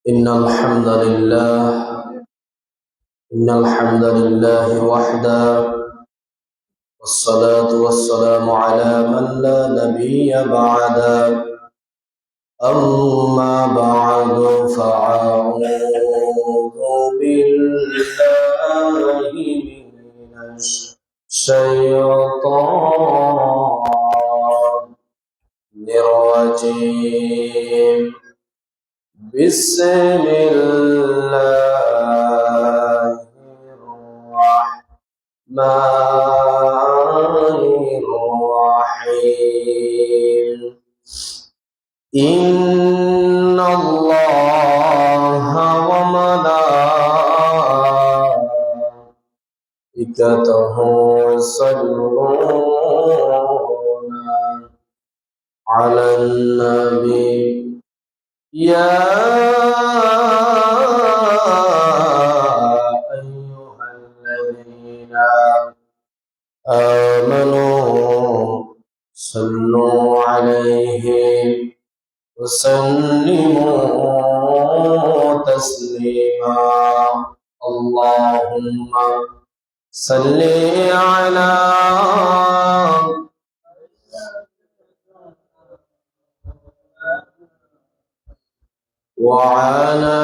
إن الحمد لله وحده، والصلاة والسلام على من لا نبي بعده. أما بعد فأعوذ بالله من الشيطان الرجيم. بسم الله الرحمن الرحيم. إن الله وملائكته يصلون على النبي يا أيها الذين آمنوا صلوا عليه وسلموا تسليما. اللهم صل على وعلى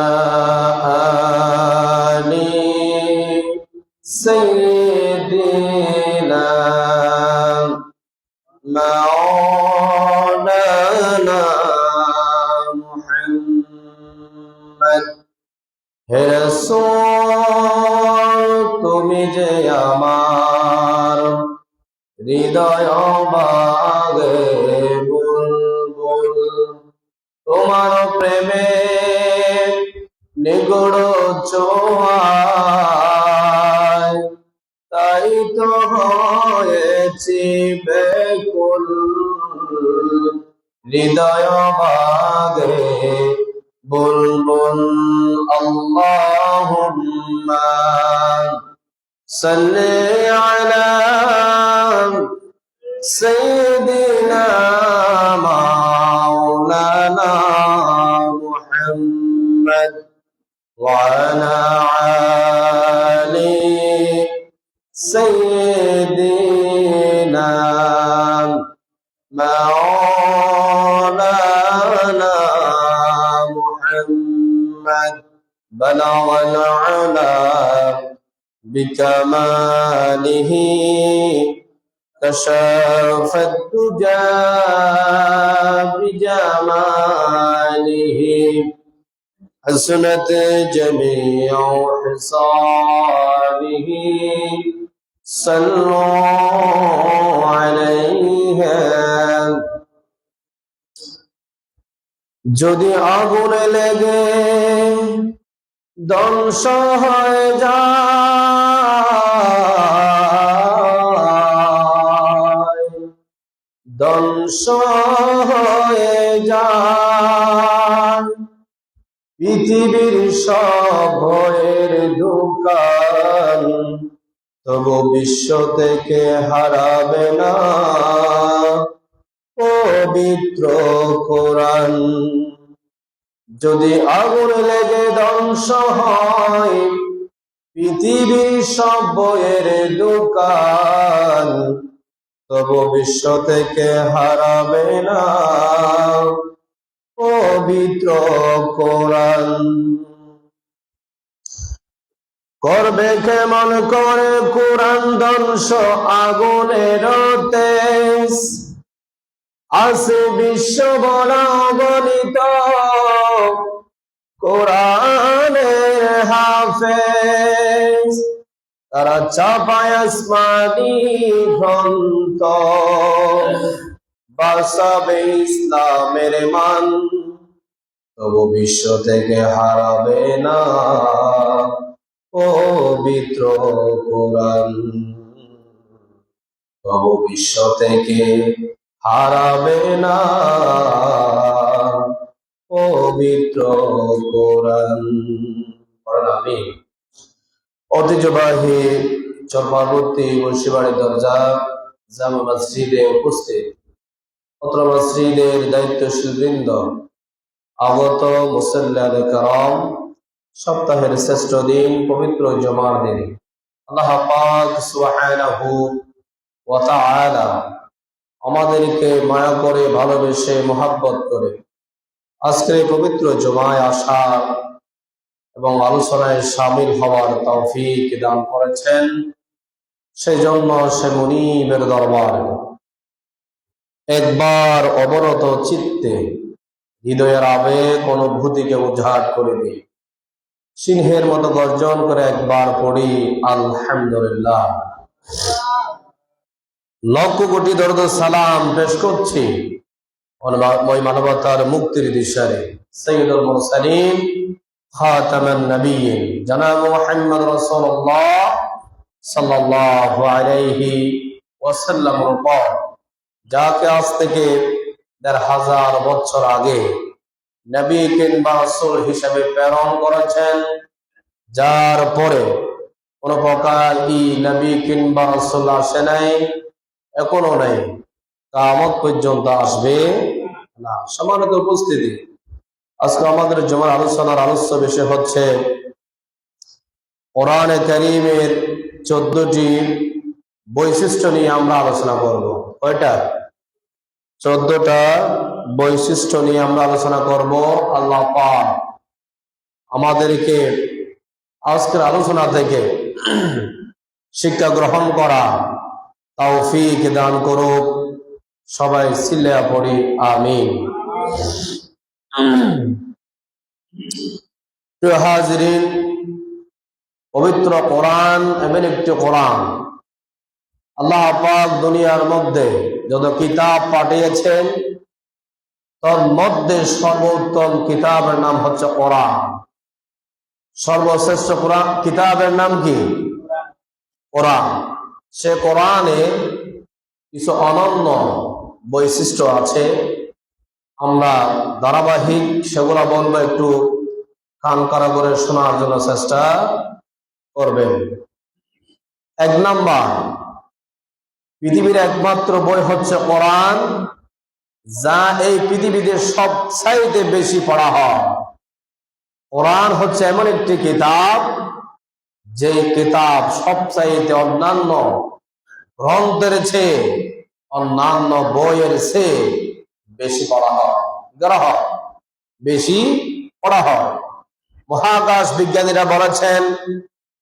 آل سيدنا مولانا محمد। হে রাসূল, তুমি যে আমার হৃদয় বাগে বুলবুল, তোমার প্রেমে নিগড় ছোঁয়ায় তাই তো হয়েছি বেকুল। হৃদয় বাগে বুলবুল। আল্লাহুম্মা সাল্লি আলা সাইয়্যিদিনা মাওলানা মুহাম্মদ ওয়া আলা আলি সাইয়্যিদিনা মাওলানা মুহাম্মদ। বালাগাল আলা বিকামালিহি كشف الدجى بجماله، حسنت جميع خصاله صلوا عليه। যদি আগুনে লেগে ধ্বংস হয়ে ধ্বংস হয়ে যায় পৃথিবীর সব ভয়ের দোকান, তবু বিশ্ব থেকে হারাবে না পবিত্র কোরআন। যদি আগুন লেগে ধ্বংস হয় পৃথিবীর সব বইয়ের দোকান, তবু বিশ্ব থেকে হারাবে না পবিত্র কোরআন। করবে কেমন করে কোরআন ধ্বংস আগুনের তেজ, আছে বিশ্ব বড় গণিত কোরআনের হাফেজ। তারা চাপায় আসমানি গ্রন্থ, বাঁচাবে ইসলামের মান, তবু বিশ্ব থেকে হারাবে না পবিত্র কোরআন। তবু বিশ্ব থেকে হারাবে না পবিত্র কোরআন। আমি ঐতিহ্যবাহী চরপার্বতী মুন্সিবাড়ি দরজা জামে মসজিদে উপস্থিত অত্র মসজিদের দায়িত্বশীল বৃন্দ, আগত মুসল্লিয়ানে কেরাম, সপ্তাহের শ্রেষ্ঠ দিন পবিত্র জুমার দিন আল্লাহ পাক সুবহানাহু ওয়া তাআলা আমাদেরকে মায়া করে, ভালোবেসে, মোহাব্বত করে আজকের পবিত্র জুমায় আসা এবং আলোচনায় শামিল হওয়ার তৌফিক দান করেছেন। সেই জন্য সে মুনিবের দরবারে একবার অবরত চিত্তে হৃদয়ের আবেগ অনুভূতিকে উজাড় করে দিয়ে সিংহের মতো গর্জন করে একবার পড়ি আলহামদুলিল্লাহ। লক্ষ কোটি দরুদ সালাম পেশ করছি ওই মানবতার মুক্তির দিশারে সাইয়্যিদুল মুরসালিন খাতামান নবিয়্যিন জনাব মুহাম্মদ রাসূলুল্লাহ সাল্লাল্লাহু আলাইহি ওয়াসাল্লামের উপর, যাকে আজ থেকে ১৫০০ বছর আগে নবী কিংবা রাসূল হিসেবে প্রেরণ করেছেন, যার পরে কোন প্রকার নবী কিংবা রাসূল আসে নাই, এখনো নাই, কিয়ামত পর্যন্ত আসবে না। সম্মানিত উপস্থিতি, আজকে আমাদের জুমার আলোচনার আলোচ্য বিষয় হচ্ছে কোরআনে কারীমের 14টি বৈশিষ্ট্য নিয়ে আমরা আলোচনা করব। কয়টা? 14টা বৈশিষ্ট্য নিয়ে আমরা আলোচনা করব। আল্লাহ পাক আমাদেরকে আজকের আলোচনা থেকে শিক্ষা গ্রহণ করা তৌফিক দান করুক। সবাই সিল্লা পড়ি আমিন। প্রিয় হাজিরিন, পবিত্র কোরআন এমন একটি কোরআন, আল্লাহ পাক দুনিয়ার মধ্যে যত কিতাব পাঠিয়েছেন তার মধ্যে সর্বোত্তম কিতাবের নাম হচ্ছে কোরআন। সর্বশ্রেষ্ঠ কোরআন কিতাবের নাম কি? কোরআন। সে কোরআনে কিছু অনন্য বৈশিষ্ট্য আছে, আমরা ধারাবাহিক সেগুলা বলবো, একটু কান করা করে শোনার জন্য চেষ্টা করবেন। 1 নাম্বার, পৃথিবীর একমাত্র বই হচ্ছে কোরআন, যা এই পৃথিবীতে সবচাইতে বেশি পড়া হয়। কোরআন হচ্ছে এমন একটি কিতাব, যে কিতাব সবচাইতে অন্যান্য গ্রন্থের চেয়ে, অন্যান্য বইয়ের চেয়ে বেশি পড়া হয়, বেশি পড়া হয়। মহাকাশ বিজ্ঞানীরা বলেছেন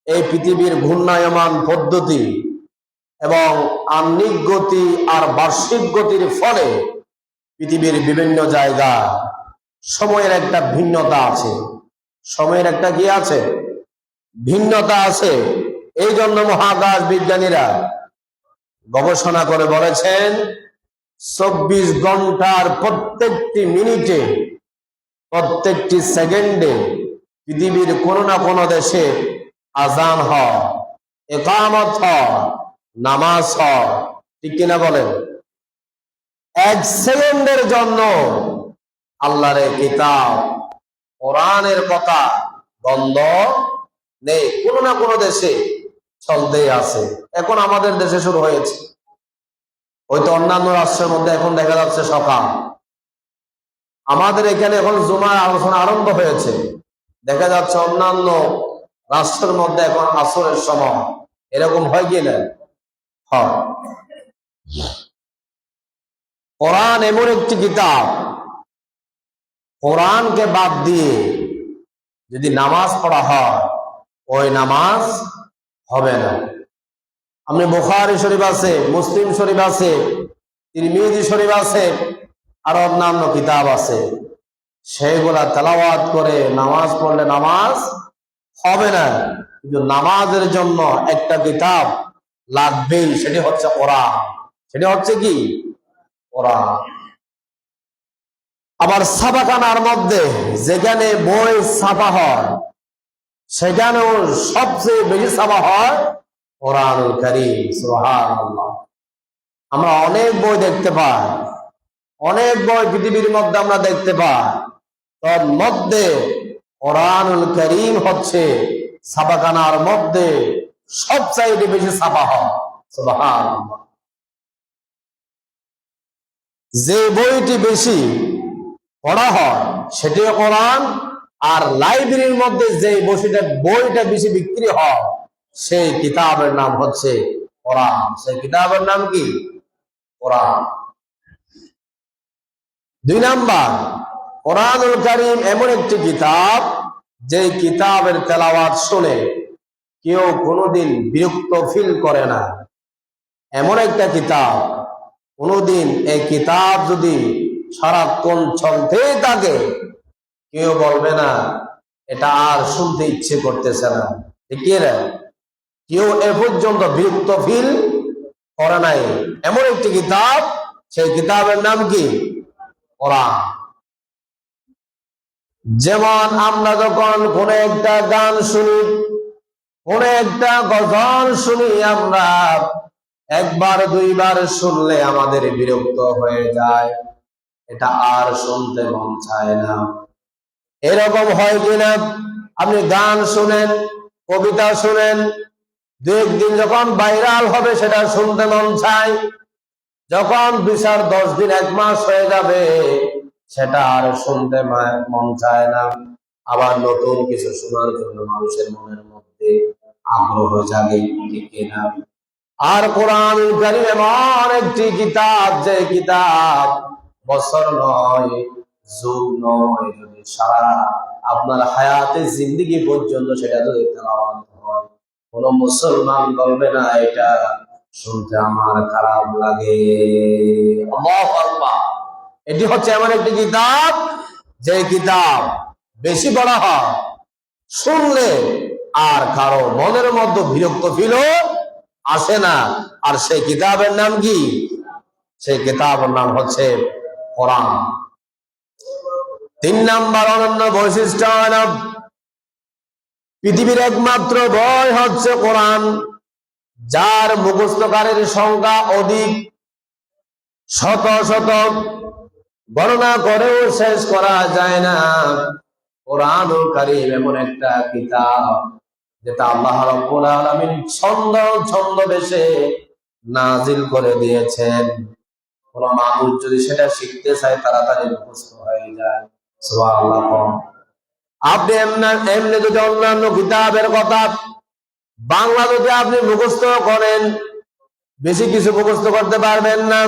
এই পৃথিবীর ঘূর্ণায়মান পদ্ধতি এবং আহ্নিক গতি আর বার্ষিক গতির ফলে পৃথিবীর বিভিন্ন জায়গা সময়ের একটা ভিন্নতা আছে। সময়ের একটা কি আছে? ভিন্নতা আছে। এই জন্য মহাকাশ বিজ্ঞানীরা গবেষণা করে বলেছেন 24 ঘন্টার প্রত্যেকটি মিনিটে, প্রত্যেকটি সেকেন্ডে পৃথিবীর কোনো না কোনো দেশে আজান হয়, ইকামত হয়, নামাজ হয়। ঠিক কিনা বলেন? 1 সেকেন্ডের জন্য আল্লাহর কিতাব কোরআনের কথা বন্ধ নেই, কোনো না কোনো দেশে চলতেই আছে। এখন আমাদের দেশে শুরু হয়েছে, হয়তো অন্যান্য রাষ্ট্রের মধ্যে এখন দেখা যাচ্ছে সকাল। আমাদের এখানে এখন জুমার আলোচনা আরম্ভ হয়েছে, দেখা যাচ্ছে অন্যান্য রাষ্ট্রের মধ্যে এখন আসরের সময়। এরকম হয় কি না? হয়। কোরআন এমন একটি কিতাব, কোরআনকে বাদ দিয়ে যদি নামাজ পড়া হয়, ওই নামাজ হবে না। আপনি বুখারী শরীফ আছে, মুসলিম শরীফ আছে, তিরমিজি শরীফ আছে, আর অন্যান্য কিতাব আছে, সেইগুলা তেলাওয়াত করে নামাজ পড়লে নামাজ হবে না। কিন্তু নামাজের জন্য একটা কিতাব লাগবেই, সেটি হচ্ছে কোরআন। সেটি হচ্ছে কি? কোরআন। আবার ছাপাখানার মধ্যে যেখানে বই ছাপা হয়, সেখানেও সবচেয়ে বেশি ছাপা হয় কোরআনুল কারীম। সুবহানাল্লাহ। আমরা অনেক বই দেখতে পাই, অনেক বই পৃথিবীর মধ্যে আমরা দেখতে পাই, তার মধ্যে কোরআনুল কারীম হচ্ছে ছাপাখানার মধ্যে সবচাইতে বেশি ছাপা হয়। সুবহানাল্লাহ। যে বইটি বেশি পড়া হয় সেটিও কোরআন। আর লাইব্রেরির মধ্যে যে বইটা বেশি বিক্রি হয় সেই কিতাবের নাম হচ্ছে কোরআন। সেই কিতাবের নাম কি? কোরআন। 2 নাম্বার, কোরআনুল কারীম এমন একটি কিতাব যে কিতাবের তেলাওয়াত শুনে কেউ কোনোদিন বিরক্ত ফিল করে না। এমন একটা কিতাব, কোনোদিন এই কিতাব যদি সারাক্ষণ চলতেই থাকে কেউ বলবে না এটা আর শুনতে ইচ্ছে করতেছে না। ঠিক না? কেউ এ পর্যন্ত বিরক্ত ফিল করে নাই। এমন একটি কিতাব, সেই কিতাবের নাম কি? কোরআন। যেমন আমরা যখন কোন একটা গান শুনি, কোন একটা গজল শুনি, আমরা 1 বার 2 বার শুনলে আমাদের বিরক্ত হয়ে যায়, এটা আর শুনতে মন চায় না। এরকম হয় কিনা? আপনি গান শুনেন, কবিতা শুনেন, 2-1 দিন যখন ভাইরাল হবে সেটা শুনতে মন চায়, যখন 2-4-10 দিন 1 মাস হয়ে যাবে সেটা আর শুনতে মন চায় না। আবার নতুন কিছু শোনার জন্য মানুষের মনের মধ্যে আগ্রহ জাগে। ঠিক না? আর কোরআনুল কারীম এমন একটি কিতাব যে কিতাব বছর নয়, যুগ নয়, যদি সারা আপনার হায়াতে জিন্দেগি পর্যন্ত সেটা যদি তেলাওয়াত হয়, কোন মুসলমান বলবে না এটা শুনতে আমার খারাপ লাগে। আল্লাহু আকবার। এটি হচ্ছে এমন একটি কিতাব যে কিতাব বেশি পড়া হয়, শুনলে আর কারো মনের মধ্যে বিরক্ত ফিলও আসে না। আর সেই কিতাবের নাম কি? সেই কিতাবের নাম হচ্ছে কোরআন। 3 নাম্বার অনন্য বৈশিষ্ট্য হলো পৃথিবীর একমাত্র বই হচ্ছে কোরআন, যার মুখস্থকারীর সংখ্যা অধিক, শত শত, গণনা করেও শেষ করা যায় না। কোরআনুল কারীম এমন একটা কিতাব যেটা আল্লাহ রাব্বুল আলামিন ছন্দবেশে নাজিল করে দিয়েছেন। কোন মানুষ যদি সেটা শিখতে চায় তাড়াতাড়ি মুখস্থ হয়ে যায়। সুবহানাল্লাহ। আপনি এমনি যদি অন্যান্য কিতাবের কথা বাংলা যদি আপনি মুখস্থ করেন, বেশি কিছু মুখস্থ করতে পারবেন না।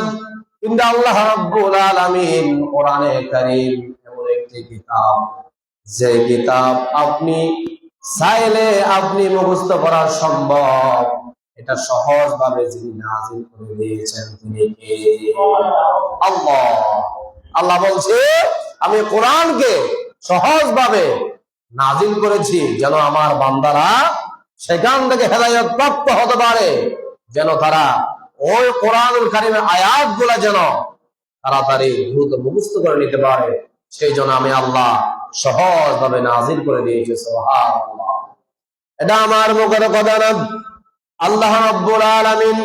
কিন্তু আল্লাহ রাব্বুল আলামিন কোরআনে কারীম এমন একটি কিতাব যে কিতাব আপনি চাইলে আপনি মুখস্থ করা সম্ভব। এটা সহজ ভাবে যিনি নাযিল করে দিয়েছেন তিনি কে? আল্লাহ। আল্লাহ বলছে আমি কোরআনকে সহজ ভাবে নাযিল করেছি যেন আমার বান্দারা সেখান থেকে হেদায়েত প্রাপ্ত হতে পারে, যেন তারা ওই কোরআনুল কারীমের আয়াতগুলো যেন তাড়াতাড়ি দ্রুত মুখস্থ করে নিতে পারে। সেই জন্য আমি আল্লাহ সহজ ভাবে নাযিল করে দিয়েছি। সুবহানাল্লাহ। এটা আমার মুখের কথা না। আল্লাহ রাব্বুল আলামিন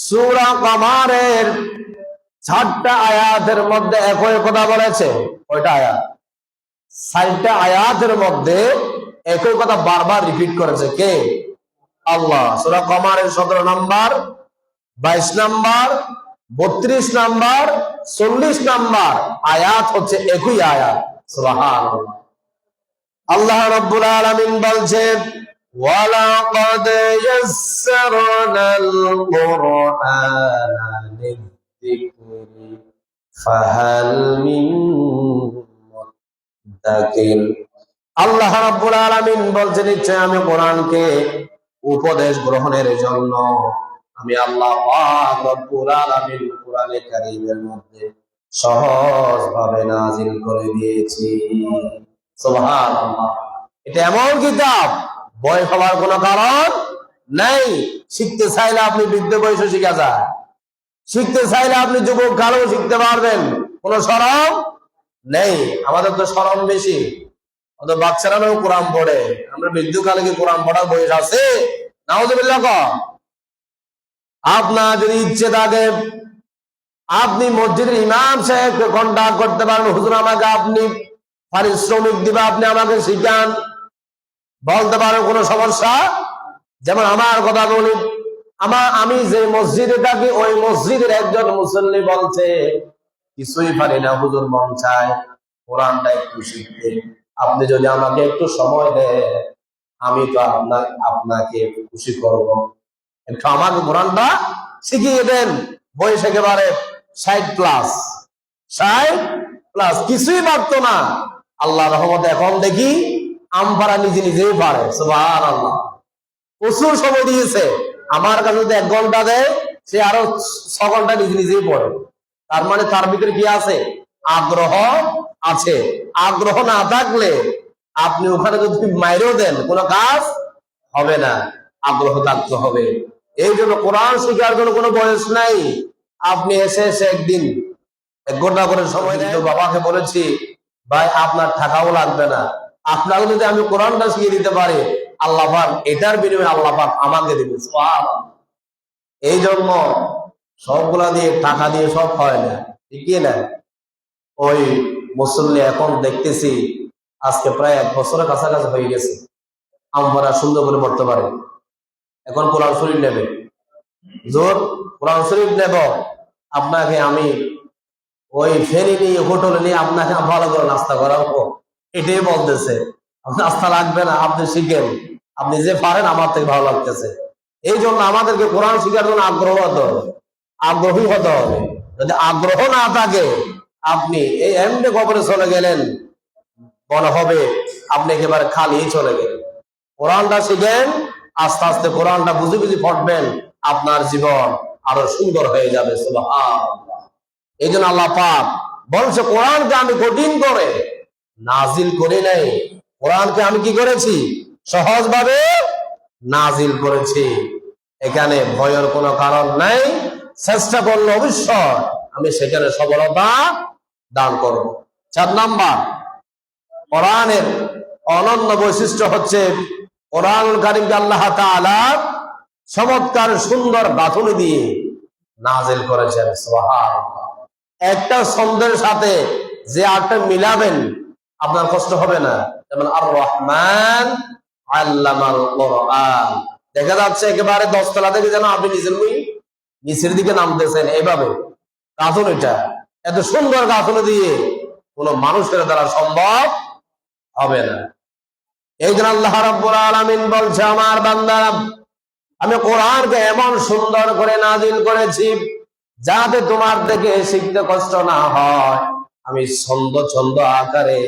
সূরা কমারের 4টা আয়াতের মধ্যে একই কথা বলেছে। কয়টা আয়াত? 4টা আয়াতের মধ্যে একই কথা বারবার রিপিট করেছে। কে? আল্লাহ। সূরা কমারের 17 নাম্বার, 22 নাম্বার, 32 নাম্বার, 40 নাম্বার আয়াত হচ্ছে একই আয়াত। সুবহানাল্লাহ। আল্লাহ রাব্বুল আলামিন বলছেন ওয়ালাকাদ ইয়াসসারনাল কুরআনা লিযিকরি ফাহাল মিন মুদ্দাকির। আল্লাহ রাব্বুল আলামিন বলছেন নিশ্চয় আমি কোরআনকে উপদেশ গ্রহণের জন্য আমি আল্লাহ পাক রব্বুল আলামিন কোরআনে কারীমের মধ্যে সহজ ভাবে নাযিল করে দিয়েছি। সুবহানাল্লাহ। এটা এমন কিতাব ভয় হওয়ার কোনো কারণ নাই। শিখতে চাইলে আপনি বৃদ্ধ বয়সে শিখা যায়, শিখতে চাইলে আপনি যুবক কালেও শিখতে পারবেন, কোনো শরম নেই। আমাদের তো শরম বেশি, অত বাচ্চারাও কোরআন পড়ে, আমরা বৃদ্ধ কালে কি কোরআন পড়ার বয়স আছে? নাউযুবিল্লাহ। আপনার যদি ইচ্ছে থাকে আপনি মসজিদের ইমাম সাহেবকে কন্টাক্ট করতে পারেন, হুজুর আমাকে আপনি পারিশ্রমিক দিবা, আপনি আমাকে শিখান, বলতে পারেন, কোনো সমস্যা। যেমন আমার কথা বলি, আমি যে মসজিদে থাকি ওই মসজিদের একজন মুসল্লি বলছে কিছুই পারি না হুজুর, মন চায় কোরআনটা একটু শিখতে। আপনি যদি আমাকে একটু সময় দেন, আমি তো আপনাকে খুশি করব। একটু আমাকে কোরআনটা শিখিয়ে দেন। বয়স একেবারে 60+, 60+, কিছুই পারতো না। আল্লাহ রহমতে এখন দেখি আমপারা নিজে নিজেই পারে। সুবহানাল্লাহ। প্রচুর সময় দিয়েছে। আমার কাছে যদি 1 ঘন্টা দেয়, সে আরো 6 ঘন্টা নিজে নিজেই পড়ে। তার মানে তার ভিতরে কি আছে? আগ্রহ আছে। আগ্রহ না থাকলে আপনি ওখানে যদি মাইরেও দেন, কোনো কাজ হবে না। আগ্রহ থাকতে হবে। এই জন্য কোরআন শেখার জন্য কোনো বয়স নাই। আপনি এসে একদিন 1 ঘন্টা করে সময় দেন। বাবাকে বলেছি, ভাই আপনার টাকাও লাগবে না, আপনাকে যদি আমি কোরআনটা শিখিয়ে দিতে পারি, আল্লাহ পাক এটার বিনিময়ে আল্লাহ পাক আমাকে দিবে। সুবহানাল্লাহ। এই জন্য সবগুলা দিয়ে টাকা দিয়ে সব হয় না, ঠিক না? ওই মুসল্লি এখন দেখতেছি আজকে প্রায় 1 বছরের কাছাকাছি হয়ে গেছে, আমরা সুন্দর করে পড়তে পারে। এখন কোরআন শরীফ নেবে, জোর কোরআন শরীফ নেব, আপনাকে আমি ওই ফেরি নিয়ে হোটেলে নিয়ে আপনাকে ভালো করে নাস্তা করাবো, এটাই বলতেছে। নাস্তা লাগবে না, আপনি শিখেন, আপনি যে পারেন, আমার থেকে ভালো লাগতেছে। এই জন্য আমাদেরকে কোরআন শিখার জন্য আগ্রহ হতে হবে, আগ্রহী হতে হবে। যদি আগ্রহ না থাকে, আপনি এই এমনি কবরে চলে গেলেন, মনে হবে আপনি একেবারে খালি চলে গেলেন। কোরআনটা শিখেন, আস্তে আস্তে কোরআনটা বুঝে বুঝে পড়বেন, আপনার জীবন আরো সুন্দর হয়ে যাবে। সুবহানাল্লাহ। এই জন্য আল্লাহ পাক বলছে, কোরআনকে আমি কঠিন করে নাজিল করি নাই, কোরআনকে আমি কি করেছি? সহজভাবে নাজিল করেছি। এখানে ভয়ের কোনো কারণ নাই। চেষ্টা করলে অবশ্যই আমি সেখানে সফলতা দান করব। 4 নাম্বার, কোরআনের অনন্য বৈশিষ্ট্য হচ্ছে কোরআনুল কারীমকে আল্লাহ তাআলা চমৎকার সুন্দর গাঁথুনি দিয়ে নাজিল করেছেন। সুবহানাল্লাহ। একটা ছন্দের সাথে যে আটটা মিলাবেন, আপনার কষ্ট হবে না। যেমন আর রহমান আল্লামাল কোরআন, দেখা যাচ্ছে একেবারে 10 তলা থেকে যেন আপনি নিচের দিকে নামতেছেন। এভাবে গাঁথুনিটা এত সুন্দর গাঁথুনি দিয়ে কোনো মানুষের দ্বারা সম্ভব হবে না। এই জন্য আল্লাহ রাব্বুল আলামিন বলছে, আমার বান্দারা, আমি কোরআনকে এমন সুন্দর করে নাজিল করেছি যাতে তোমার থেকে শিখতে কষ্ট না হয়। আমি ছন্দ ছন্দ আকারে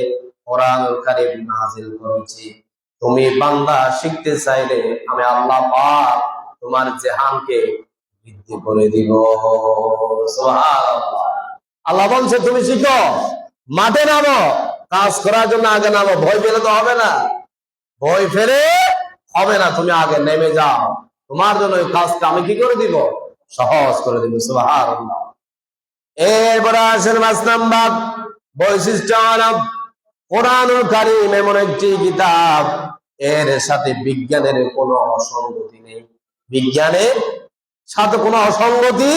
কোরআনুল কারীম নাজিল করেছি। তুমি বান্দা শিখতে চাইলে আমি আল্লাহ পাক তোমার জেহানকে বৃদ্ধি করে দিব। সুবহানাল্লাহ। আল্লাহ বলছে, তুমি শিখো, মাঠে নামো, কাজ করার জন্য আগে নামো। ভয় পেলে তো হবে না, ভয় ফেলে হবে না, তুমি আগে নেমে যাও। তোমার জন্য ওই কাজটা আমি কি করে দিব? সহজ করে দিব। সুবহানাল্লাহ। এরপরে আসেন 5 নাম্বার বৈশিষ্ট্য হলো কোরআনুল কারীম এমন একটি কিতাব, এর সাথে বিজ্ঞানের কোনো অসঙ্গতি নেই। বিজ্ঞানের সাথে কোনো অসঙ্গতি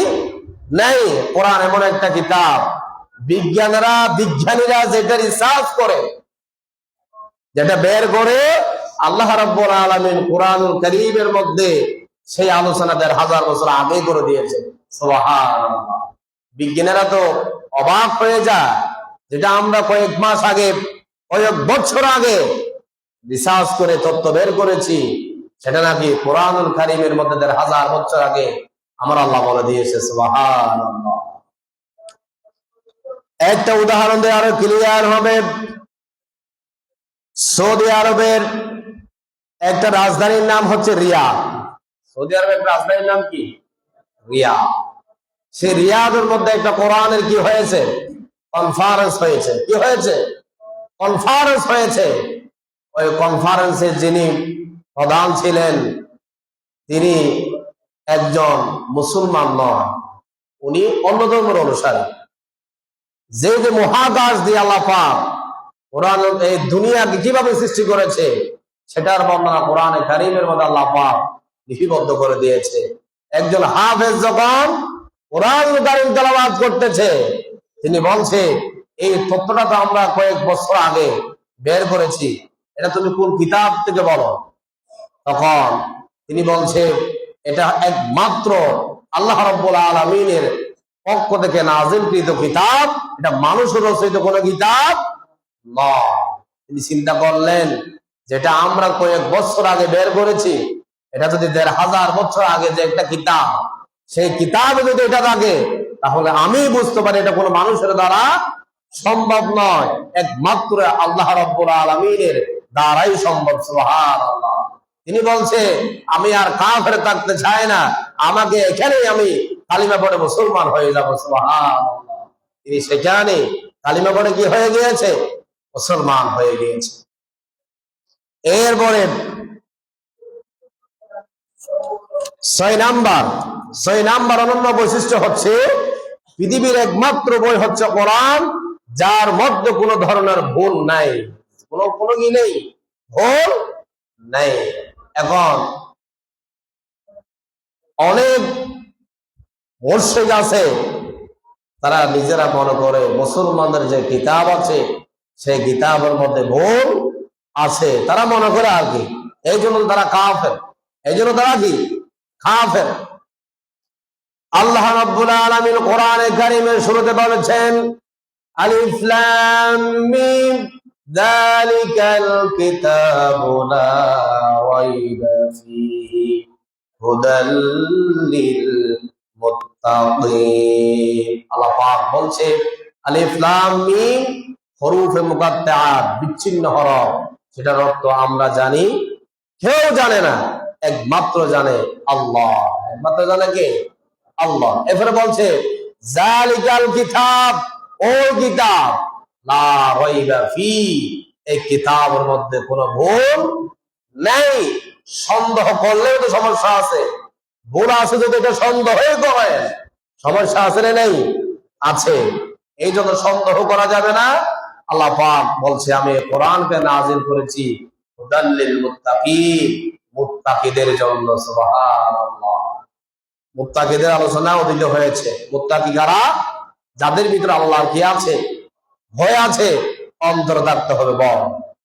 নেই। কোরআন এমন একটা কিতাব, বিজ্ঞানীরা যেটা রিসার্চ করে, যেটা বের করে, আল্লাহ রাব্বুল আলামিন কোরআনুল কারীমের মধ্যে সেই আলোচনা 1000 বছর আগে করে দিয়েছে। সুবহানাল্লাহ। বিজ্ঞানীরা তো অবাক হয়ে যায়, যেটা আমরা কয়েক মাস আগে, কয়েক বছর আগে রিসার্চ করে তথ্য বের করেছি, সেটা নাকি কোরআনুল কারীমের মধ্যে 1000 বছর আগে আমার আল্লাহ বলে দিয়েছে। সুবহানাল্লাহ। একটা উদাহরণ দিয়ে আরো ক্লিয়ার হবে। সৌদি আরবের একটা রাজধানীর নাম হচ্ছে রিয়াদ। সৌদি আরবের রাজধানীর নাম কি? রিয়াদ। সেই রিয়াদের মধ্যে একটা কোরআনের কি হয়েছে? কনফারেন্স হয়েছে। কি হয়েছে? কনফারেন্স হয়েছে। ওই কনফারেন্সে যিনি প্রধান ছিলেন, তিনি একজন মুসলমান নন, উনি অন্য ধর্মের অনুসারী। যে মহাকাশ দিয়ে আল্লাহ পাক কোরআন এই দুনিয়াকে কিভাবে সৃষ্টি করেছে, সেটার বর্ণনা কোরআনে কারীমের মধ্যে আল্লাহ পাক লিপিবদ্ধ করে দিয়েছে। একজন হাফেজ যখন কোরআন কারীম তেলাওয়াত করতেছে, তিনি বলছে, এই তথ্যটা তো আমরা কয়েক বছর আগে বের করেছি, এটা তুমি কোন কিতাব থেকে বলো? তখন তিনি বলছে, এটা একমাত্র আল্লাহ রাব্বুল আলামিনের পক্ষ থেকে নাযিলকৃত কিতাব, এটা মানুষের রচিত কোনো কিতাব নয়। তিনি চিন্তা করলেন, যেটা আমরা কয়েক বছর আগে বের করেছি, এটা যদি ১৫০০ বছর আগে যে একটা কিতাব, সেই কিতাবে যদি এটা থাকে, তাহলে আমি বুঝতে পারি এটা কোনো মানুষের দ্বারা সম্ভব নয়, একমাত্র আল্লাহ রাব্বুল আলামিনের দ্বারাই সম্ভব। সুবহানাল্লাহ। তিনি বলছে, আমি আর কাফের থাকতে চাই না, আমাকে এখানেই আমি কালিমা পড়ে মুসলমান হয়ে যাব। সুবহানাল্লাহ। তিনি সেখানে কালিমা পড়ে কি হয়ে গিয়েছে? মুসলমান হয়ে গিয়েছে। এরপরে ৬ নাম্বার অনন্য বৈশিষ্ট্য হচ্ছে, পৃথিবীর একমাত্র বই হচ্ছে কোরআন, যার মধ্যে কোনো ধরনের ভুল নাই, কোনো কি নেই, ভুল নাই। এখন অনেক মুশরিক আছে, তারা নিজেরা মনে করে মুসলমানদের যে কিতাব আছে সেই কিতাবের মধ্যে ভুল আছে, তারা মনে করে আর কি, এই জন্য তারা কাফের, এই জন্য তারা কি কাফের। আল্লাহ রাব্বুল আলামিন কোরআনে কারীমের শুরুতে বলেছেন, আলিফ লাম মিম যালিকাল কিতাবু লা রাইবা ফীহি হুদাল লিল মুত্তাকিন। আল্লাহ পাক বলছে, আলিফ লাম মিম হরফে মুকাত্তাআত, বিচ্ছিন্ন হরফ, সেটার অর্থ আমরা জানি, কেউ জানে না, একমাত্র জানে আল্লাহ। একমাত্র জানে কে? আল্লাহ। এরপরে বলছে, যালিকাল কিতাব, ওই কিতাব, লা রাইবা ফী, এই কিতাবের মধ্যে কোনো ভুল নেই। সন্দেহ করলেও তো সমস্যা আছে, ভুল আছে যদি এটা সন্দেহই করে, সমস্যা আছে না নেই? আছে। এই জন্য সন্দেহ করা যাবে না। আল্লাহ পাক বলছে, আমি কোরআনকে নাযিল করেছি হুদাল লিল মুত্তাকিন, মুত্তাকিদের জন্য। সুবহানাল্লাহ। মুত্তাকিদের আলোচনা অতীত হয়েছে। মুত্তাকি কারা? যাদের ভিতরে আল্লাহর কি আছে? ভয় আছে। অন্তর থাকতে হবে, বল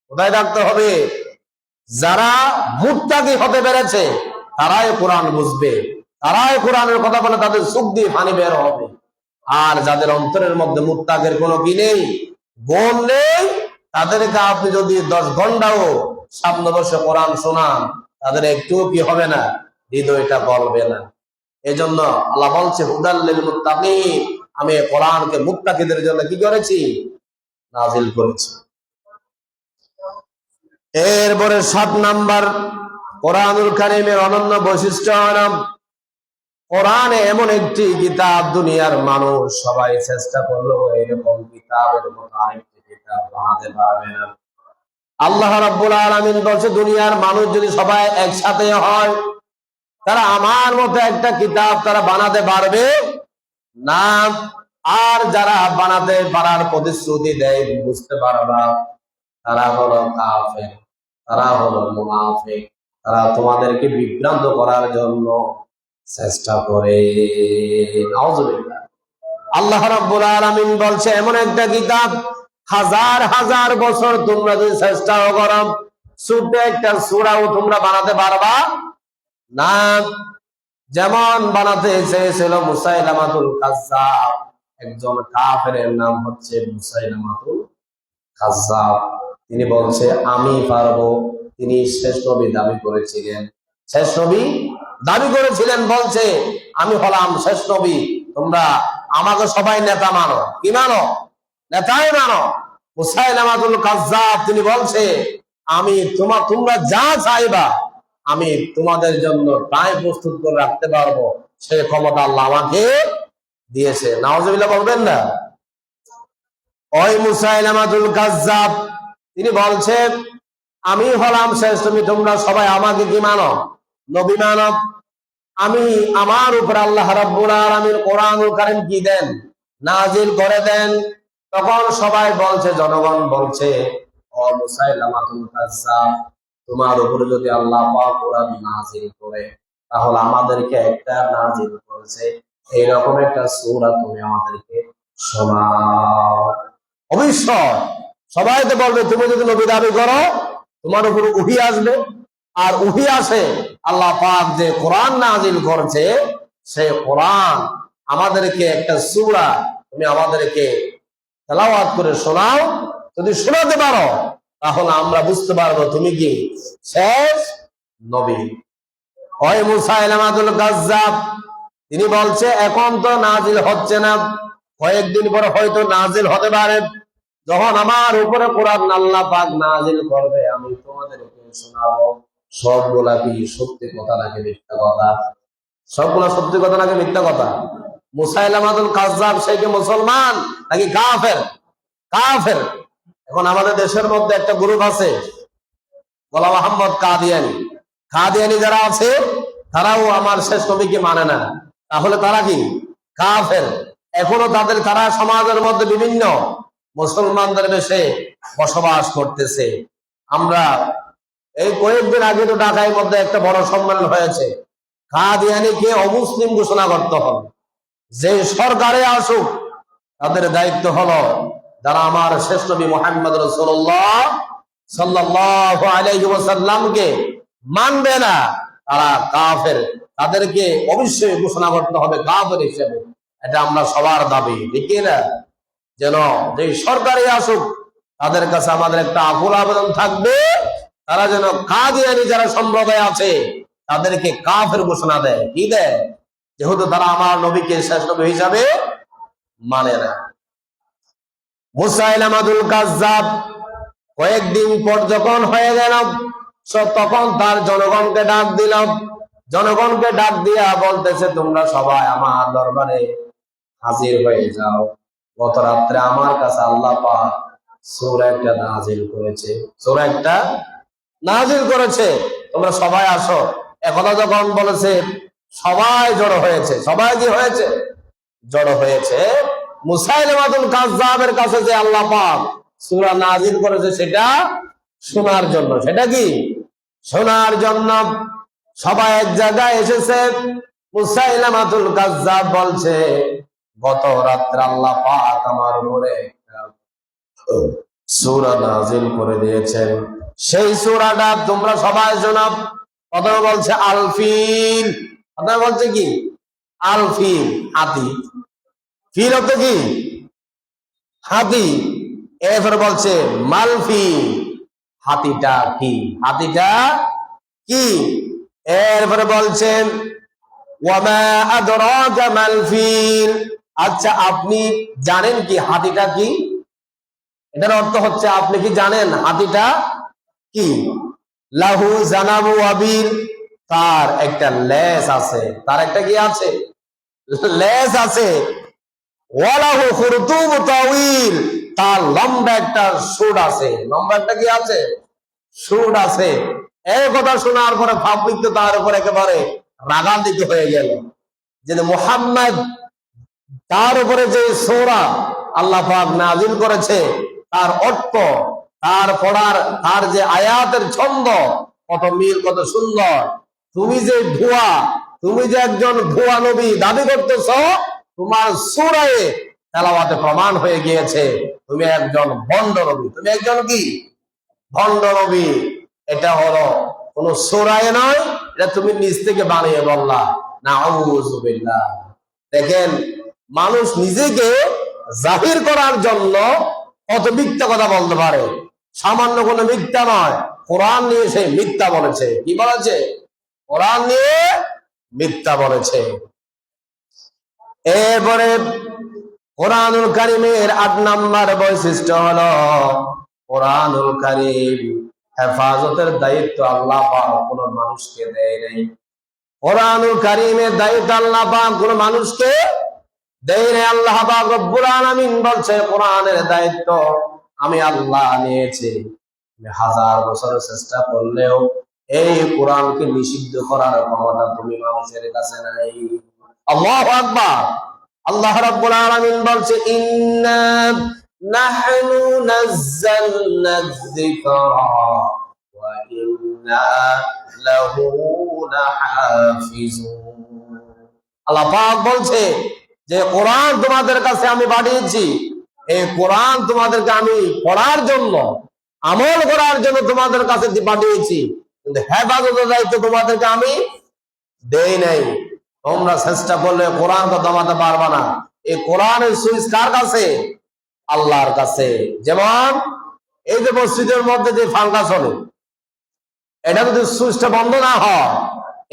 কোথায় থাকতে হবে? যারা মুত্তাকি হতে পেরেছে তারাই কোরআন বুঝবে, তারাই কোরআনের কথা বলে তাদের চোখ দিয়ে পানি বের হবে। আর যাদের অন্তরের মধ্যে মুত্তাকির কোনো কি নেই, গুণ নেই, তাদেরকে আপনি যদি 10 ঘন্টাও সামনে বসে কোরআন শোনান, তাদের একটুও কি হবে না, হৃদয়টা গলবে না। এই জন্য আল্লাহ বলছে, হুদাল লিল মুত্তাকিন, আমি কোরআনকে মুত্তাকিদের জন্য কি করেছি? নাযিল করেছি। এরপরে 7 নাম্বার কোরআনুল কারীমের অনন্য বৈশিষ্ট্য হলো, কোরআনে এমন একটি কিতাব, দুনিয়ার মানুষ সবাই চেষ্টা করলেও এরকম কিতাবের মতো আরেকটি কিতাব বানাতে পারবে না। আল্লাহ রাব্বুল আলামিন বলছে, দুনিয়ার মানুষ যদি সবাই একসাথে হয়, তারা আমার মতো একটা কিতাব তারা বানাতে পারবে না। আর যারা বানাতে পারার প্রতিশ্রুতি দেয়, বুঝতে পারবা, তারা হলো কাফের, তারা হলো মুনাফিক, তারা তোমাদেরকে বিভ্রান্ত করার জন্য চেষ্টা করে। নাউযুবিল্লাহ। আল্লাহ রাব্বুল আলামিন বলছে, এমন একটা কিতাব হাজার হাজার বছর তোমরা যদি চেষ্টাও করো, ছোট্ট একটা সূরাও তোমরা বানাতে পারবা না। যেমন বানাতে চেয়েছিল মুসাইলামাতুল কাজ্জাব, একজন কাফেরের নাম হচ্ছে মুসাইলামাতুল কাজ্জাব। তিনি বলছে, আমি পারবো। তিনি শেষ নবী দাবি করেছিলেন, শেষ নবী দাবি করেছিলেন, বলছে, আমি হলাম শেষ নবী, তোমরা আমাকে সবাই নেতা মানো। কি মানো? নেতাই মানো। মুসাইলামাতুল কাজ্জাব তিনি বলছে, আমি তোমরা যা চাইবা আমি তোমাদের জন্য প্রায় প্রস্তুত করে রাখতে পারবো, সে ক্ষমতা আল্লাহ আমাকে দিয়েছে। নাউযুবিল্লাহ বলবেন না? ওই মুসাইলামাতুল কাজ্জাব তিনি বলছে, আমি হলাম শেষ নবী, তোমরা সবাই আমাকে কি মানো? নবী মানো। আমি আমার উপর আল্লাহ রাব্বুল আলামিন কোরআনুল কারীম কি দেন? নাযিল করে দেন। তখন সবাই বলছে, জনগণ বলছে, ও মুসাইলামাতুল কাজ্জাব, তোমার উপরে যদি আল্লাহ পাক কোরআন নাযিল করে, তাহলে আমাদেরকে একটা নাযিল করেছে, এইরকম একটা সূরা তুমি আমাদেরকে শোনাও। অবশ্যই সবাই তো বলবে, তুমি যদি নবী দাবি করো তোমার উপর ওহী আসবে, আর ওহী আসে, আল্লাহ পাক যে কোরআন নাযিল করছে সেই কোরআন আমাদেরকে একটা সূরা তুমি আমাদেরকে তেলাওয়াত করে শোনাও। যদি শোনাতে পারো তাহলে আমরা বুঝতে পারবো তুমি কি শেষ নবী। ওই মুসাইলামাতুল কাজ্জাব তিনি বলছে এখন তো নাজিল হচ্ছে না, কয়েকদিন পরে হয়তো নাজিল হতে পারে। যখন আমার উপরে কোরআন আল্লাহ পাক নাজিল করবে আমি তোমাদেরকে শোনাবো। সবগুলা কি সত্যি কথা নাকি মিথ্যা কথা? সবগুলা সত্যি কথা নাকি মিথ্যা কথা? মুসাইলামাতুল কাজ্জাব সে কি মুসলমান নাকি কাফের? কাফের। এখন আমাদের দেশের মধ্যে একটা গ্রুপ আছে গোলাম আহমদ কাদিয়ানী। কাদিয়ানী যারা আছে তারাও আমার শেষ নবীকে মানে না, তাহলে তারা কি কাফের। এখনো তারা সমাজের মধ্যে বিভিন্ন মুসলমানদের বেশে বসবাস করতেছে। আমরা এই কয়েকদিন আগে তো ঢাকার মধ্যে একটা বড় সম্মেলন হয়েছে, কাদিয়ানীকে অমুসলিম ঘোষণা করতে হবে। যে সরকারে আসুক তাদের দায়িত্ব হলো যারা আমার শেষ নবী মুহাম্মদ রাসূলুল্লাহ সাল্লাল্লাহু আলাইহি ওয়াসাল্লামকে মানবে না তারা কাফের, তাদেরকে অবশ্যই ঘোষণা করতে হবে কাফের হিসেবে। এটা আমরা সবার দাবি, ঠিক না? যেন যে সরকারে আসুক তাদের কাছে আমাদের একটা আকুল আবেদন থাকবে, তারা যেন কাদিয়ানী যারা সম্প্রদায় আছে তাদেরকে কাফের ঘোষণা দেয়। কি দেয়? যেহেতু তারা আমার নবীকে শেষ নবী হিসাবে মানে না। মুসাইলামাতুল কাজ্জাব কয়েকদিন পর যখন হয়ে গেল তখন তার জনগণকে ডাক দিল। জনগণকে ডাক দিয়া বলতেছে তোমরা সবাই আমার দরবারে হাজির হয়ে যাও। গত রাত্রে আমার কাছে আল্লাহ পাক সূরা একটা নাজিল করেছে, সূরা একটা নাজিল করেছে, তোমরা সবাই আসো। একথা যখন বলেছে সবাই জড়ো হয়েছে। সবাই কি হয়েছে? জড়ো হয়েছে মুসাইলামাতুল কাজ্জাবের কাছে যে আল্লাহ পাক সূরা নাজিল করেছে সেটা শোনার জন্য। সেটা কি শোনার জন্য সবাই এক জায়গায় এসেছে। মুসাইলামাতুল কাজ্জাব বলছে গত রাত্রে আল্লাহ পাক আমার উপরে সূরা নাজিল করে দিয়েছেন, সেই সূরাটা তোমরা সবাই শোনাও। প্রথমে বলছে আল ফিল, প্রথমে বলছে কি আল ফিল, হাতি। ফিল অর্থ কি? হাতি। এরপরে বলছে মাল ফিল, হাতিটা কি? হাতিটা কি? এরপরে বলছেন ওয়ামা আদরাকা মাল ফিল, আচ্ছা আপনি জানেন কি হাতিটা কি? এটার অর্থ হচ্ছে আপনি কি জানেন হাতিটা কি? লাহু জানাবু ওয়াবিল, তার একটা লেজ আছে। তার একটা কি আছে? লেজ আছে। ওয়ালাহু খুরতুম তাওয়িল, তার লম্বা একটা সুর আছে। লম্বা একটা কি আছে? সুর আছে। এই কথা শোনার পরে পাবলিক তো তার উপর একেবারে রাগান্বিত হয়ে গেল যে মুহাম্মদ তার উপরে যে সূরা আল্লাহ পাক নাযিল করেছে তার অর্থ, তার পড়ার, তার যে আয়াতের ছন্দ কত মিল, কত সুন্দর। তুমি যে ভুয়া, তুমি যে একজন ভুয়া নবী দাবি করতেছ, তোমার সূরায়ে তেলাওয়াতে প্রমাণ হয়ে গিয়েছে তুমি একজন ভণ্ড নবী। তুমি একজন কি? ভণ্ড নবী। এটা হলো কোন সূরায়ে নয়, এটা তুমি নিজ থেকে বানিয়ে বললা। নাউযুবিল্লাহ। দেখেন মানুষ নিজেকে জাহির করার জন্য কত মিথ্যা কথা বলতে পারে। সামান্য কোনো মিথ্যা নয়, কোরআন নিয়ে সে মিথ্যা বলেছে। কি বলেছে? কোরআন নিয়ে মিথ্যা বলেছে। এরপরে কোরআনুল কারীমের ৮ নাম্বার বৈশিষ্ট্য হলো কোরআনুল কারীম হেফাজতের দায়িত্ব আল্লাহ পাক কোন মানুষকে দেয় নাই। কোরআনুল কারীমের দায়িত্ব আল্লাহ পাক কোন মানুষকে দেয় নাই। আল্লাহ পাক রব্বুল আলামিন বলছে কোরআনের দায়িত্ব আমি আল্লাহ নিয়েছি। হাজার বছর চেষ্টা করলেও এই কোরআনকে নিষিদ্ধ করার ক্ষমতা তুমি মানুষের কাছে নাই। আল্লাহু আকবার। আল্লাহ রাব্বুল আলামিন বলছে ইন্না নাহনু নাযালনা যিকরা ওয়া ইন্না লাহু লাহাফিজুন। আল্লাহ পাক বলছে যে কোরআন তোমাদের কাছে আমি পাঠিয়েছি, এই কোরআন তোমাদেরকে আমি পড়ার জন্য, আমল করার জন্য তোমাদের কাছে পাঠিয়েছি, কিন্তু হেফাজতের দায়িত্ব তোমাদেরকে আমি দেই নাই। তোমরা চেষ্টা করলে কোরআনকে দমাতে পারবা না। এই কোরআনের সুইচ কার কাছে? আল্লাহর কাছে। যেমন এই যে মসজিদের মধ্যে যে ফাঙ্কা চলে, এটা যদি সুইচটা বন্ধ না হয়,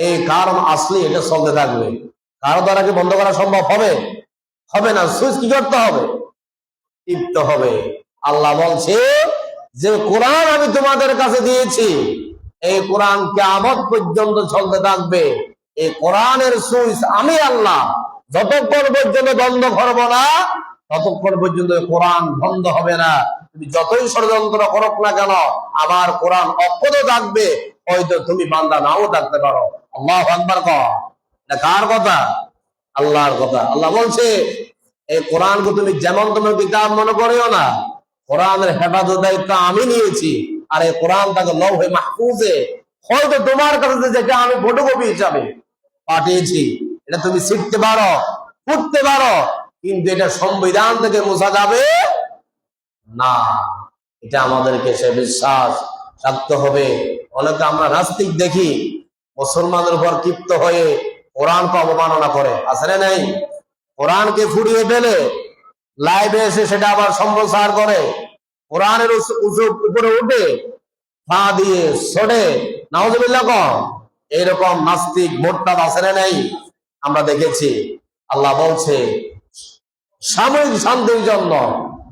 এই কারণ আসলে এটা চলতে থাকবে। কারো দ্বারা কি বন্ধ করা সম্ভব হবে? হবে না। সুইচ কি করতে হবে? টিপতে হবে। আল্লাহ বলছে যে কোরআন আমি তোমাদের কাছে দিয়েছি, এই কোরআন কিয়ামত পর্যন্ত চলতে থাকবে। এই কোরআনের সুইচ আমি আল্লাহ যতক্ষণ পর্যন্ত বন্ধ করবো না, ততক্ষণ পর্যন্ত কোরআন বন্ধ হবে না। তুমি যতই ষড়যন্ত্র করো না কেন, আমার কোরআন অক্ষত থাকবে। হয়তো তুমি বান্দা নাও থাকতে পারো। আল্লাহু আকবার কও। এটা কার কথা? আল্লাহর কথা। আল্লাহ বলছে এই কোরআনকে তুমি যেমন তোমার কিতাব মনে করিও না, কোরআনের হেফাজত দায়িত্ব আমি নিয়েছি। আর এই কোরআন তাকে লৌহে মাহফুজে, হয়তো তোমার কাছে যেটা আমি ফটোকপি হিসাবে পাঠিয়েছি, এটা তুমি শিখতে পারো, পড়তে পারো, কিন্তু এটা সংবিধান থেকে মোছা যাবে না। এটা আমাদেরকে সে বিশ্বাস রাখতে হবে। অনেকে আমরা নাস্তিক দেখি, মুসলমানের উপর ক্ষিপ্ত হয়ে কোরআনকে অবমাননা করে, আছে না নাই? কোরআনকে ফুরিয়ে ফেলে লাইভে এসে সেটা আবার সম্প্রচার করে, কোরআনের উপরে উঠে পা দিয়ে সরে নাউজুবিল্লাহ কম। এইরকম নাস্তিক মোরতাদ আছে না নাই? আমরা দেখেছি। আল্লাহ বলছে সাময়িক শান্তির জন্য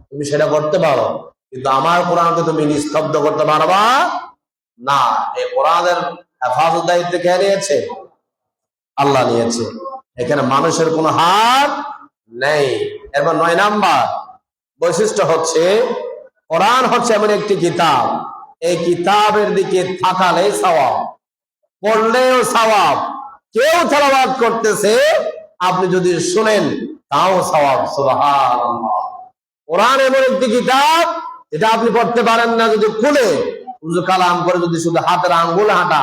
তুমি সেটা করতে পারো, কিন্তু আমার কোরআনকে তুমি নিস্তব্ধ করতে পারবা না। এই কোরআনের হেফাজত দায়িত্ব কে নিয়েছে? আল্লাহ নিয়েছে। এখানে মানুষের কোনো হাত নেই। এরপর 9 নাম্বার বৈশিষ্ট্য হচ্ছে, কোরআন হচ্ছে এমন একটি কিতাব, এই কিতাবের দিকে তাকালে সওয়াব, পড়লেও সওয়াব। কেউ তেলাওয়াত করতেছে, আপনি যদি শুনেন তাও সওয়াব। সুবহানাল্লাহ। কোরআন এমন একটি কিতাব যেটা আপনি পড়তে পারেন না, যদি খুলে উযু কালাম করে যদি শুধু হাতের আঙ্গুল হাঁটা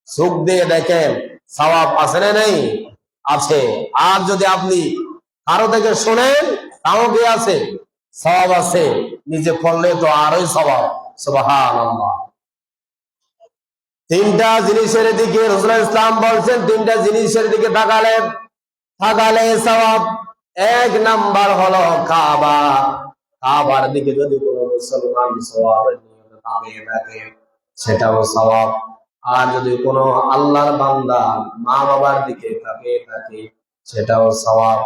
চোখ দিয়ে দেখেন, সওয়াব আছে না নেই? আছে। আর যদি আপনি কারো থেকে শোনেন, তাও কি আছে? সওয়াব আছে। নিজে পড়লে তো আরোই সওয়াব। সুবহানাল্লাহ। 3টা জিনিসের দিকে রাসূলুল্লাহ ইসলাম বলছেন, 3টা জিনিসের দিকে তাকালে সওয়াব। 1 নাম্বার হলো কাবা। কাবার দিকে যদি কোনো মুসলমান সওয়াবের নিয়তে তাকিয়ে থাকে, সেটাও সওয়াব। আর যদি কোনো আল্লাহর বান্দা মা বাবার দিকে তাকিয়ে থাকে, সেটাও সওয়াব।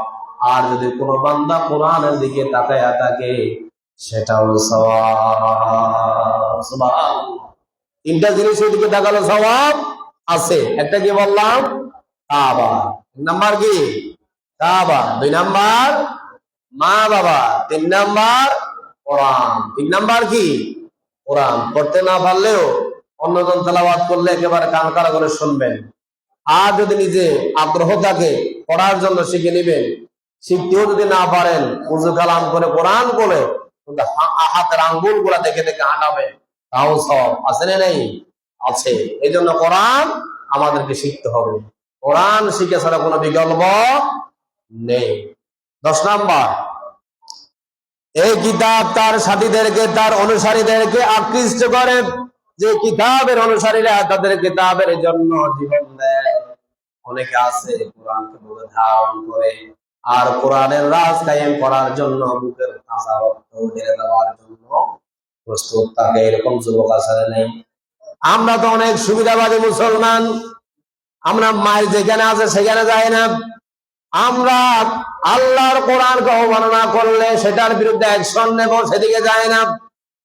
আর যদি কোনো বান্দা কোরআনের দিকে তাকায়া থাকে, সেটাও সওয়াব। সুবহানাল্লাহ। 3টা জিনিসের দিকে তাকালে সওয়াব আছে। একটা কি বললাম? কাবা। 1 নাম্বার কি? কাবা। 2 নাম্বার মা বাবা। 3 নাম্বার কোরআন। 3 নাম্বার কি? কোরআন। পড়তে না পারলেও অন্যজন তেলাওয়াত করলে একেবারে কান খাড়া করে শুনবেন। আর যদি নিজে আগ্রহ থাকে পড়ার জন্য শিখে নেবেন। শিখতেও যদি না পারেন, উযু কালাম করে কোরআন বলে হাতের আঙ্গুল গুলা দেখে দেখে হাঁটাবেন, তাও সওয়াব। আছে না নেই? আছে। এই জন্য কোরআন আমাদেরকে শিখতে হবে। কোরআন শিখে ছাড়া কোনো বিকল্প নেই। 10 নাম্বার, এই কিতাব তার সাথীদেরকে, তার অনুসারীদেরকে আকৃষ্ট করে। যে কিতাবের অনুসারীরা তাদের কিতাবের জন্য জীবন দেয়। অনেকে আছে কোরআনকে বুকে ধারণ করে, আর কোরআনের রাজ কায়েম করার জন্য বুকের কাঁচা রক্ত ঢেলে দেওয়ার জন্য প্রস্তুত থাকে। এরকম যুবক আসলে নেই? আমরা তো অনেক সুবিধাবাদী মুসলমান, আমরা মায়ের যেখানে আছে সেখানে যাই না। আমরা আল্লাহর কোরআনকে অবমাননা করলে সেটার বিরুদ্ধে অ্যাকশন নেব, সেদিকে যায় না।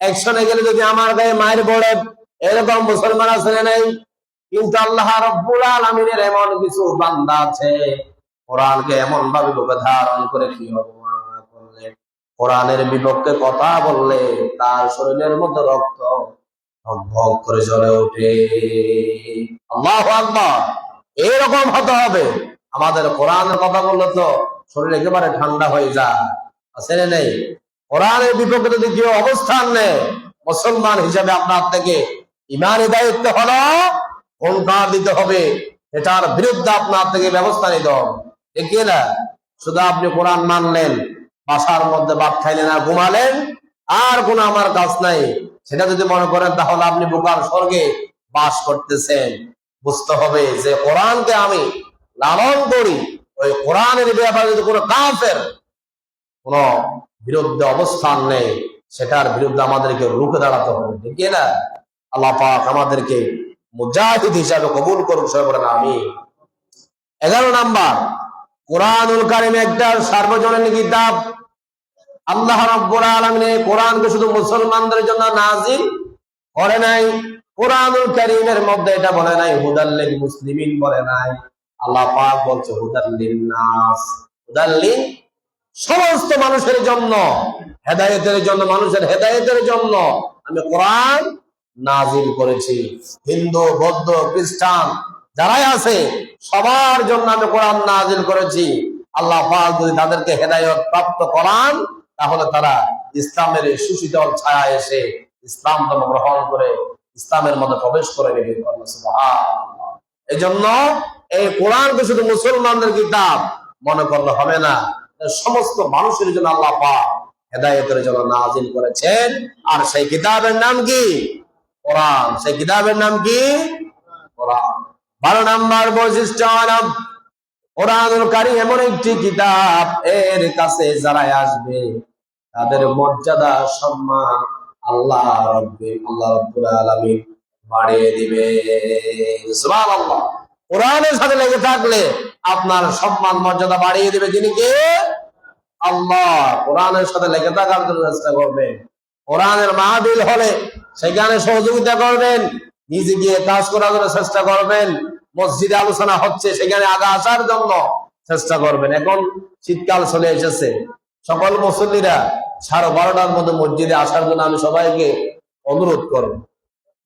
অ্যাকশনে গেলে যদি আমার গায়ে মায়ের পড়ে, এরকম মুসলমান আছে না নেই? কিন্তু আল্লাহ রাব্বুল আলামিনের এমন কিছু বান্দা আছে, কোরআনকে এমন ভাবে বুকে ধারণ করে কি অবমাননা করলে, কোরআনের বিপক্ষে কথা বললে তার শরীরের মধ্যে রক্ত ভগ করে জ্বলে ওঠে। আল্লাহু আকবার। এরকম হতে হবে। আমাদের কোরআনের কথা বললে তো শরীর একেবারে ঠান্ডা হয়ে যায়, আছে না নেই? কোরআনের বিপক্ষে যদি কেউ অবস্থান নেয়, মুসলমান হিসাবে আপনার থেকে ইমানি দায়িত্ব হলো হুঙ্কার দিতে হবে, এটার বিরুদ্ধে আপনার থেকে ব্যবস্থা নিতে হবে। ঠিক না? শুধু আপনি কোরআন মানলেন, বাসার মধ্যে ভাত খাইলেন আর ঘুমালেন, আর কোনো আমার কাজ নাই, সেটা যদি মনে করেন, তাহলে আপনি বোকার স্বর্গে বাস করতেছেন। বুঝতে হবে যে কোরআনকে আমি লালন করি, ওই কোরআনের ব্যাপারে যদি কোনো কাফের কোন বিরুদ্ধে অবস্থান নেই, সেটার বিরুদ্ধে আমাদেরকে রুখে দাঁড়াতে হবে, ঠিক না? আল্লাহ পাক আমাদেরকে মুজাহিদ হিসাবে কবুল করুক, সবাই বলেন আমিন। 11 নাম্বার, কোরআনুল কারীম একটা সার্বজনীন কিতাব। আল্লাহ রাব্বুল আলামিন এই কোরআনকে শুধু মুসলমানদের জন্য নাজিল করে নাই। কোরআনুল কারীমের মধ্যে এটা বলে নাই হুদাল লিল মুসলিমিন, বলে নাই। আল্লাহ পাক বলছে হুদাল লিন নাস, হুদাল লিন সমস্ত মানুষের জন্য, হেদায়েতের জন্য, মানুষের হেদায়েতের জন্য আমি কোরআন নাজিল করেছি। হিন্দু, বৌদ্ধ, খ্রিস্টান যারাই আছে সবার জন্য আমি কোরআন নাজিল করেছি। আল্লাহ পাক যদি তাদেরকে হেদায়েত প্রাপ্ত করান, তাহলে তারা ইসলামের সুশীতল ছায়া এসে ইসলাম ধর্ম গ্রহণ করে ইসলামের মধ্যে প্রবেশ করে নেবে। সুবহানাল্লাহ। এই জন্য এই কোরআনকে শুধু মুসলমানদের কিতাব মনে করলে হবে না, সমস্ত মানুষের জন্য আল্লাহ পাক হেদায়েতের জন্য নাজিল করেছেন। আর সেই কিতাবের নাম কি? কোরআন। সেই কিতাবের নাম কি? কোরআন। 12 নাম্বার বৈশিষ্ট্য হলো কোরআনুল কারীম এমন একটি কিতাব, এর কাছে যারা আসবে তাদের মর্যাদা সম্মান আল্লাহ রাব্বুল আলামিন বাড়িয়ে দিবে। সুবহানাল্লাহ। কোরআনের সাথে লেগে থাকলে আপনার সম্মান মর্যাদা বাড়িয়ে দিবে যিনি কে? আল্লাহ। কোরআনের সাথে লেগে থাকার জন্য চেষ্টা করবেন। কোরআনের মাহফিল হলে সেখানে সহযোগিতা করবেন, নিজে গিয়ে কাজ করার জন্য চেষ্টা করবেন। মসজিদে আলোচনা হচ্ছে, সেখানে আগে আসার জন্য চেষ্টা করবেন। এখন শীতকাল চলে এসেছে, সকল মুসল্লিরা 12:30টার মধ্যে মসজিদে আসার জন্য আমি সবাইকে অনুরোধ করব।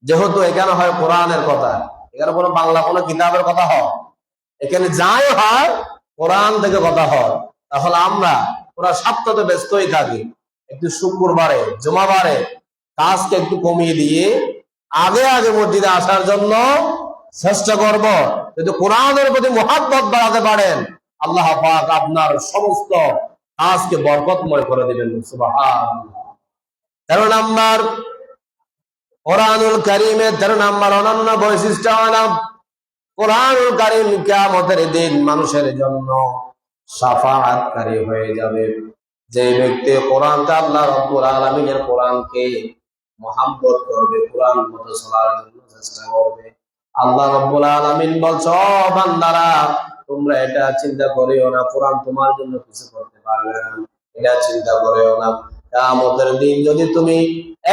যেহেতু এখানে হয় কোরআনের কথা, এখানে কোনো বাংলা কোনো কিতাবের কথা হয়, এখানে যাই হয় কোরআন থেকে কথা হয়। তাহলে আমরা পুরা সপ্তাহে ব্যস্তই থাকি, একটু শুক্রবারে জুমাবারে কাজকে একটু কমিয়ে দিয়ে আগে আগে মসজিদে আসার জন্য চেষ্টা করব। যদি কোরআনের প্রতি মুহাব্বত বাড়াতে পারেন, আল্লাহ পাক আপনার সমস্ত কাজকে বরকতময় করে দিবেন। সুবহানাল্লাহ। 13 নাম্বার, কোরআনুল কারীমের 13 নাম্বার অনন্য বৈশিষ্ট্য হলো কোরআনুল কারীম কিয়ামতের দিন মানুষের জন্য শাফাআতকারী হয়ে যাবে। যে ব্যক্তি কোরআনকে, আল্লাহ রাব্বুল আলামিনের কোরআনকে মুহাব্বত করবে, কোরআন মতো চলার জন্য চেষ্টা করবে, আল্লাহ রাব্বুল আলামিন বলছে ও বান্দারা তোমরা এটা চিন্তা করিও না কোরআন তোমার জন্য কিছু করতে পারবে না, এটা চিন্তা করিও না। কিয়ামতের দিন যদি তুমি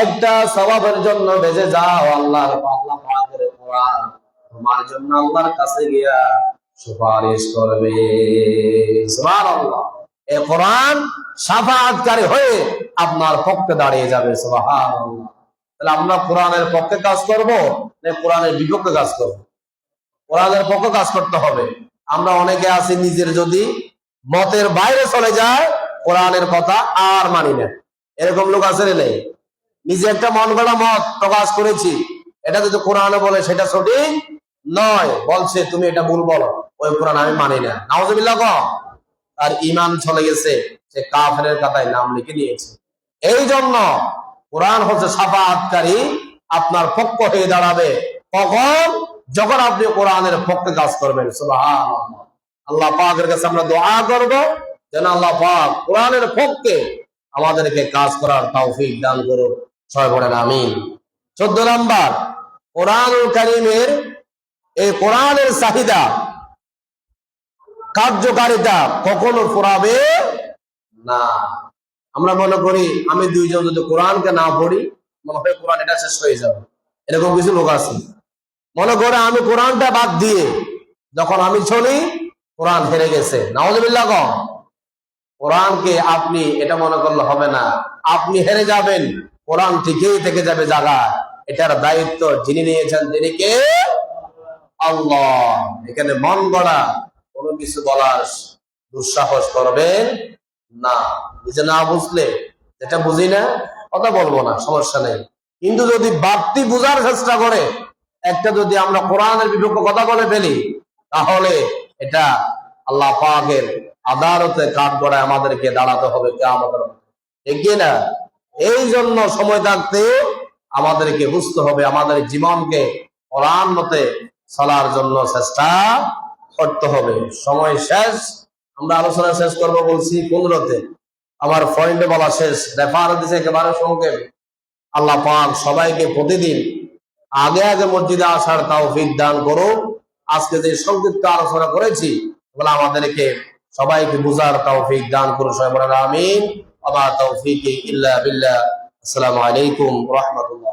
একটা সওয়াবের জন্য বেঁচে যাও, আল্লাহ পাকের কোরআন তোমার জন্য আল্লাহর কাছে গিয়া সুপারিশ করবে। সুবহানাল্লাহ। এই কোরআন শাফাআতকারী হয়ে আপনার পক্ষে দাঁড়িয়ে যাবে। সুবহানাল্লাহ। তাহলে আমরা কোরআনের পক্ষে কাজ করব না কোরআনের বিপক্ষে কাজ করব? কোরআনের পক্ষে কাজ করতে হবে। আমরা অনেকে আছি নিজের যদি মতের বাইরে চলে যায় কোরআনের কথা আর মানি না, এরকম লোক আছে রে নেই? নিজে একটা মন গড়া মত প্রকাশ করেছি, এটা যদি কোরআনে বলে সেটা সঠিক নয়, বলছে তুমি এটা ভুল বলো, ওই কোরআন আমি মানি না, নাউজুবিল্লাহ কম, আর ঈমান চলে গেছে, সে কাফেরের খাতায় নাম লিখে নিয়েছে। এই জন্য কোরআন হচ্ছে শাফাআতকারী, আপনার পক্ষ হয়ে দাঁড়াবে। কখন? যখন আপনি কোরআনের পক্ষে কাজ করবেন। সুবহানাল্লাহ। আল্লাহ পাকের কাছে আমরা দোয়া করব যেন আল্লাহ পাক কোরআনের পক্ষে আমাদেরকে কাজ করার তৌফিক দান করুন। সবাই বলেন আমিন। 14 নাম্বার, কোরআনুল কারীমের এই কোরআনের চাহিদা কার্যকারিতা কখনো ফুরাবে না। আমরা মনে করি আমি দুইজন যদি কোরআনকে না পড়ি মনে হয় কোরআন এটা শেষ হয়ে যাবে, এরকম কিছু লোক আছে মনে করে আমি কোরআনটা বাদ দিয়ে যখন আমি চলি কোরআন হেরে গেছে। নাউজুবিল্লাহ কম। কোরআনকে আপনি এটা মনে করলে হবে না, আপনি হেরে যাবেন, কোরআন ঠিকই থেকে যাবে জায়গায়। এটার দায়িত্ব যিনি নিয়েছেন তিনি কে? আল্লাহ। এখানে মন গড়া কোনো কিছু বলার দুঃসাহস করবেন না। নিজে না বুঝলে, যেটা বুঝি না কথা বলবো না, সমস্যা নেই, কিন্তু যদি বাড়তি বুঝার চেষ্টা করে একটা যদি আমরা কোরআনের বিপক্ষে কথা বলে ফেলি তাহলে এটা আল্লাহ পাকের আদালতে কাঠ গড়ায় আমাদেরকে দাঁড়াতে হবে কিয়ামতের মাঠে, ঠিক না? এই জন্য সময় থাকতে আমাদেরকে বুঝতে হবে, আমাদের জীবনকে কোরআন মতে চলার জন্য চেষ্টা করতে হবে। সময় শেষ, আমরা আলোচনা শেষ করব বলছি 15-তে। আমার পয়েন্টে বলা শেষ, রেফার দিছে একেবারে সংক্ষেপ। আল্লাহ পাক সবাইকে প্রতিদিন আগে আগে মসজিদে আসার তৌফিক দান করুন। আজকে যে সংক্ষিপ্ত আলোচনা করেছি ওগুলো আমাদেরকে সবাইকে বুঝার তৌফিক দান করুন। সবাই বলেন আমিন। ওয়া মা তৌফিকি ইল্লা বিল্লাহ। আসসালামু আলাইকুম ওয়া রাহমাতুল্লাহ।